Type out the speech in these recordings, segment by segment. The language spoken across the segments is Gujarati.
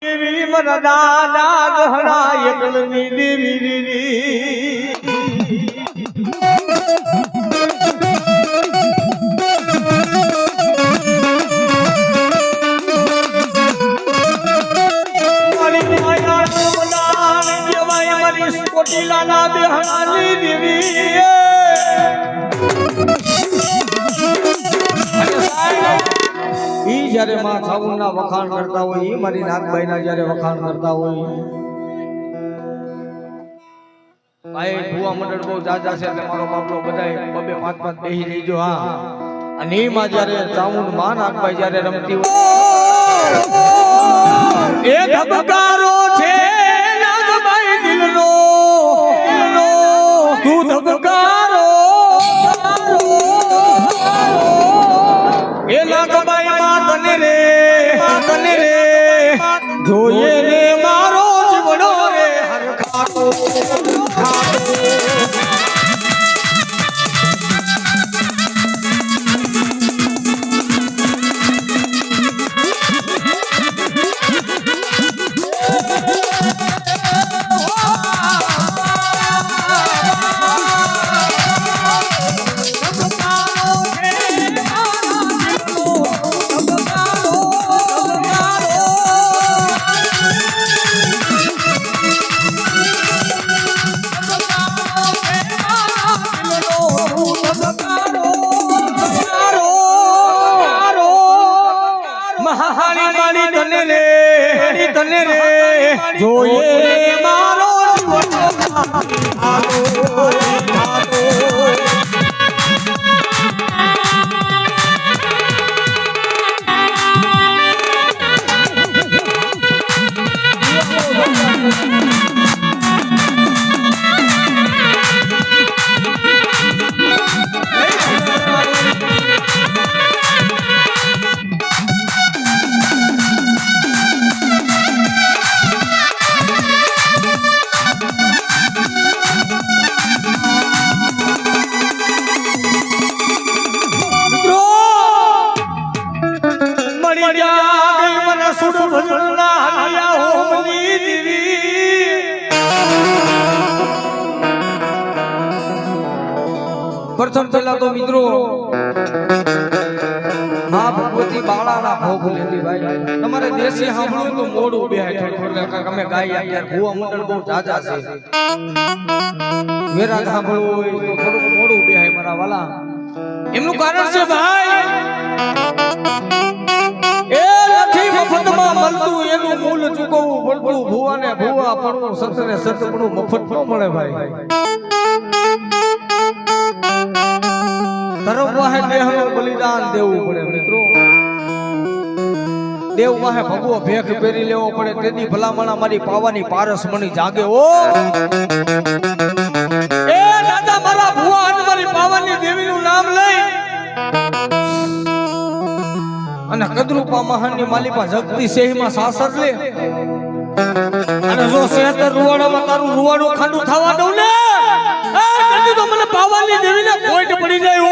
દેવી મન દાદા ગહણા એકલની દેવી દીદી મારી માયા મનાન જેવાય મારી કોટીલાના બેહણાની દેવી ઈ જ્યારે માં સાઉના વખાણ કરતા હોય ઈ મારી નાગબાઈના જ્યારે વખાણ કરતા હોય ભાઈ ભુવા મંડળ બહુ જાજા છે એટલે મારો બાપલો બધાય બબે પાંચ પાંચ બેહી લેજો હા અને ઈ માં જ્યારે સાઉન માં નાગબાઈ જ્યારે રમતી હોય એ ધબકારો છે નાગબાઈ દિલનો તું ધબકારો એ નાગબાઈ તને રે જોઈએ રે મારો જીવડો રે હરખાતો તને રે જોઈએ મારો પ્રથમ પહેલા તો મિત્રો હા ભગવતી બાળાના ભોગ લેતી ભાઈ તમારે દેશી સાંભળ્યું તો મોડું બેહાય થોડું અમે ગાય યાર ભુવા મંડળ બહુ જાજા છે મેરા સાંભળવું હોય તો થોડું મોડું બેહાય મારા વાલા એમનું કારણ છે ભાઈ એ નથી મફતમાં મળતું એનું મૂલ ચૂકવવું પડતું ભુવાને ભુવા પડવું સતને સત પડવું મફત ન મળે ભાઈ ધર્મ વાહે દેહનું બલિદાન દેવું પડે મિત્રો દેવ વાહે ભગવો ભેખ પહેરી લેવો પડે તેની ભલામણા મારી પાવાની પારસ મણી જાગે ઓ એ દાદા મારા ભુવા આજ મારી પાવાની દેવીનું નામ લઈ અને કદરૂપા મહાનની માલિપા જગતી સેહીમાં સાસર લે અને જો સેહતર રૂવાડામાં તારું રૂવાડું ખાંડું થવા દઉં ને તો મને પાવાની દેવીને કોઈટ પડી જાય હો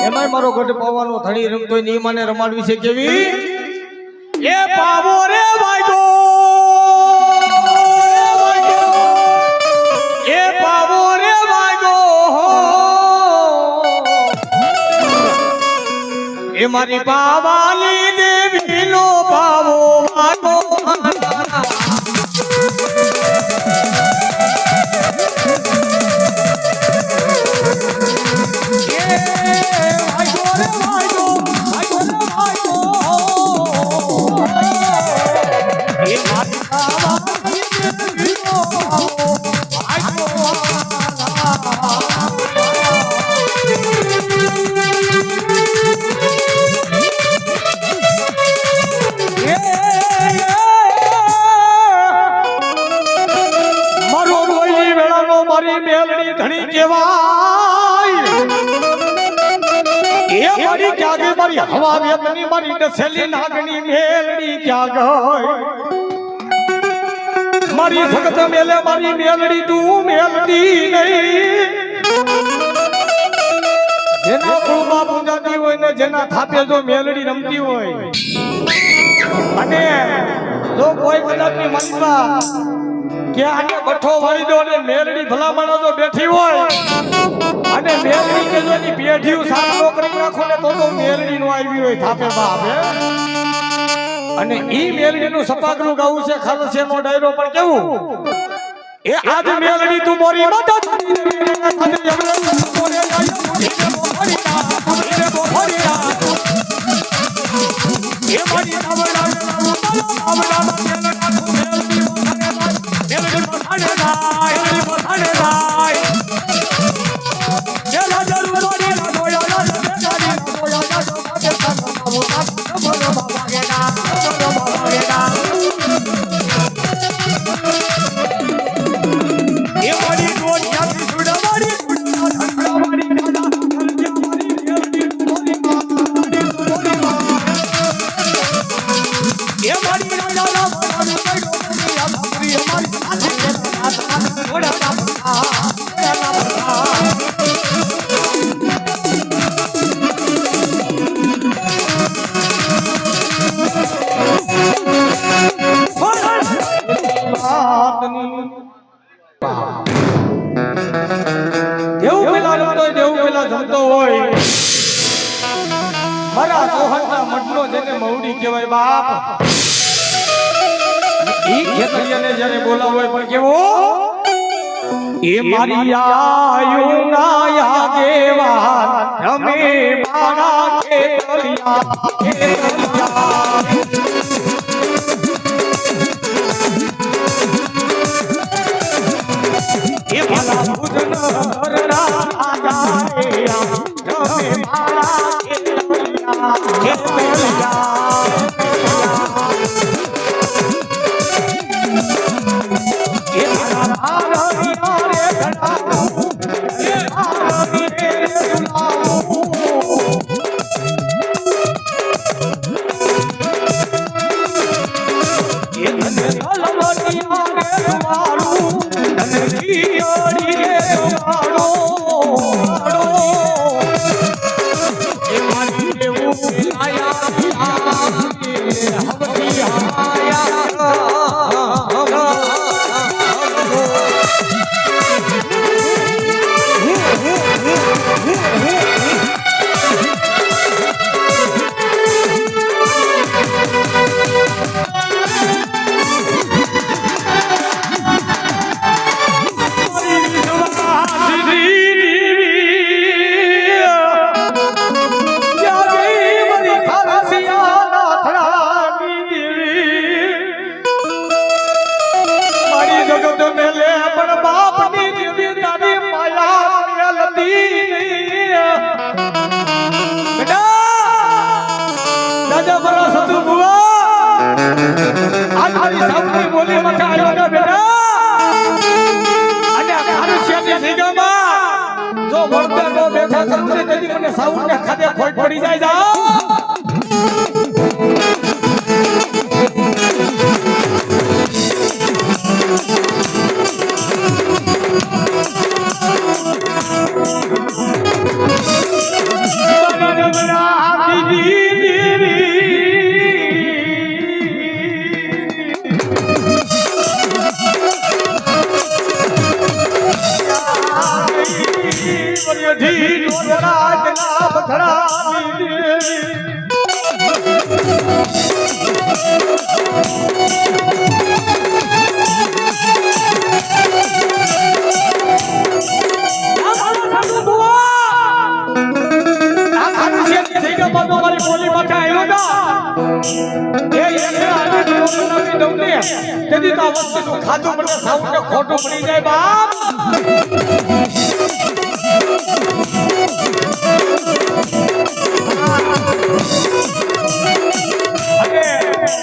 એમાંય મારો ગઢ પાવાનો ધણી રમતો ની મને રમાડવી છે કેવી એ પાવો રે વાજો એ પાવો રે વાજો એ મારી પાવાની દેવીનો પાવો વાજો Yeah. મારી ક્યાં ગઈ મારી હવા વેતની મારી દસેલી નાગની મેલડી ક્યાં ગઈ મારી ભગત મેલે મારી મેલડી તું મેલડી નહીં જેના કુળમાં પૂજાતી હોય ને જેના થાપે જો મેલડી રમતી હોય અને જો કોઈ કદાચની મનમાં કે આને બઠો વાળી દો અને મેલડી ભલામણો જો બેઠી હોય અને મેલડી કે જો એની પેઢીઓ સામનો કરી નાખો ને તો મેલડી નો આવી હોય થાપે બાપ અને ઈ મેલડી નું સપાકરું ગાવું છે ખાસ છે નો ડાયરો પણ કેવું એ આજ મેલડી તું મોરી માતા મારા ચોહનના મઢનો જેને મહુડી કહેવાય બાપ ઈ ખેતરિયાને જ્યારે બોલાવો હોય પણ કેવો એ મારી આયુ ના આગેવાન રમે મારા ખેતરિયા એ મારા ભુજન ઘરના આગાયા રમે મારા પડી જાય જાઓ ખાધું મને સાઉન્ડ ખોટું પડી જાય બાપ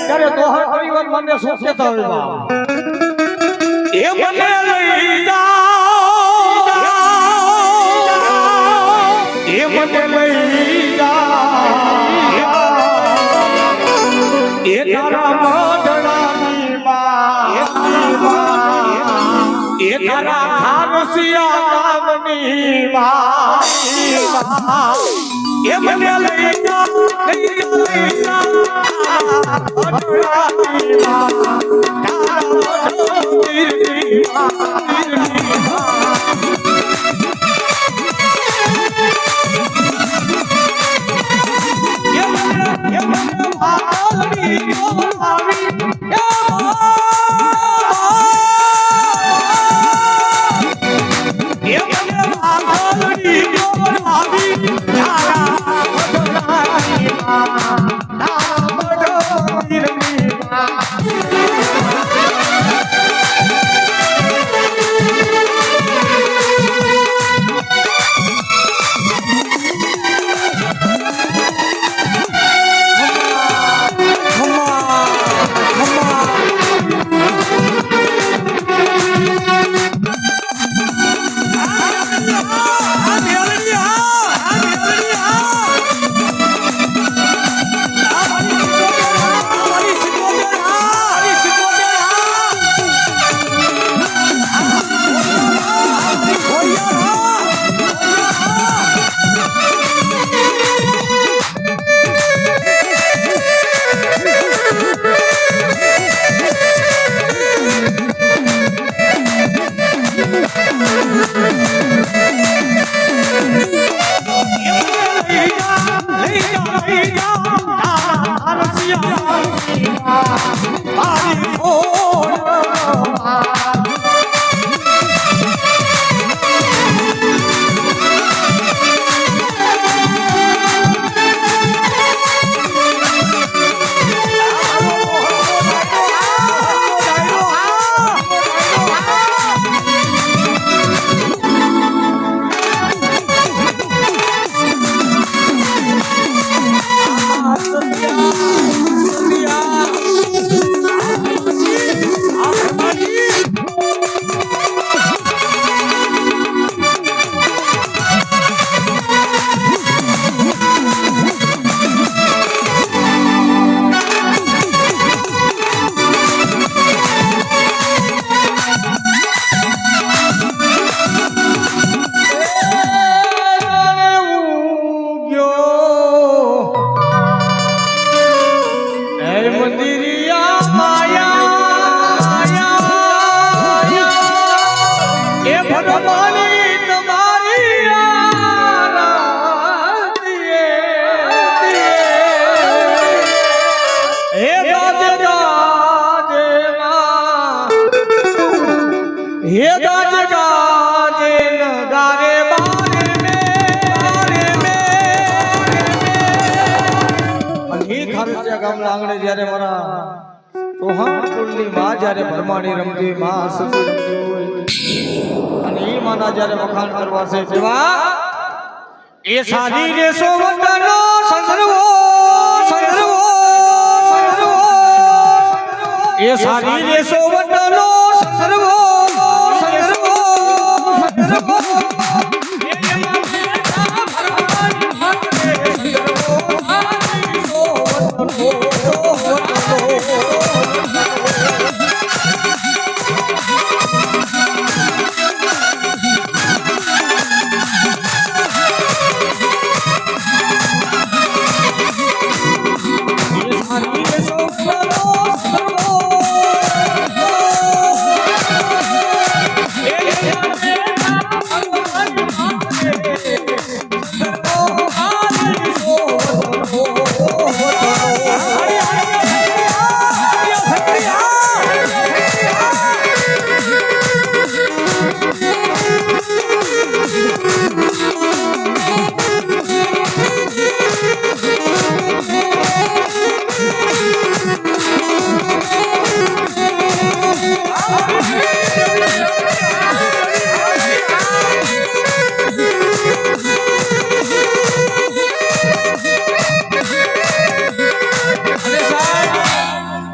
ત્યારે તોહર પરિવાર મને શું કહેતા હોય બાપ એ મને લઈ જાઓ એ મને લઈ જાઓ તારા મોઢડાની માં એ તારા ખારસિયા ગામની માં એ મને લઈ જા મોઢડાની માં તારા મોઢડાની માં જ્યારે મારા સોહાણ કુળની માં જ્યારે ભરમાણી રમતી માં સતી રમતી હોય અને એ માના જ્યારે વખાણ કરવા છે તેવા એ સાદી દેશો વંદનો સંસર્વો એ સાદી દેશો વંદનો સંસર્વો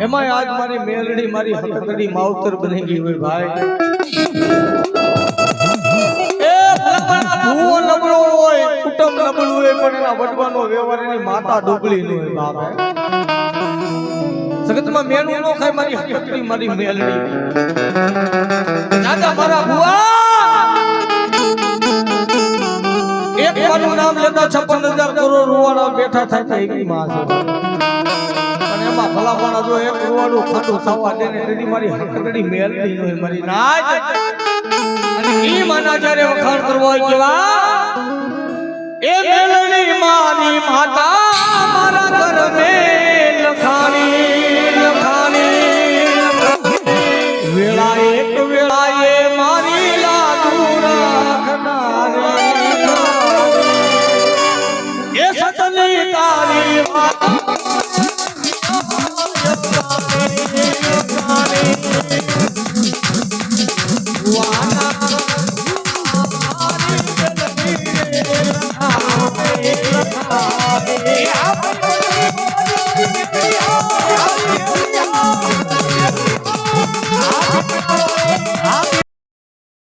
એમાં આજ મારી મેલડી મારી હકકડી માવતર બની ગઈ હોય ભાઈ એ ભૂવો નબળો હોય કુટુંબ નબળું હોય પણ એના વડવાનો વ્યવહાર એની માતા ડુબળી ન હોય બાપ માં મેણું નો ખાય મારી હકતરી મારી મેલડી દાદા મારા બુઆ એક મારું નામ લેતા 56,000 કરોડ રૂવાડા બેઠા થાય એક માં છે અને એમાં ભલા માણા જો એક રૂવાડું ખાતું થવા દે ને તેની મારી હકતરી મેલડી નો મારી નાજ અને ઈ માના જ્યારે વખાણ કરવા હોય કેવા એ મેલડી મારી માતા મારા ઘર મે લખાણી વેળા એક વેળાએ મારી લાજુ રાખનારે એ સતની તારી વાત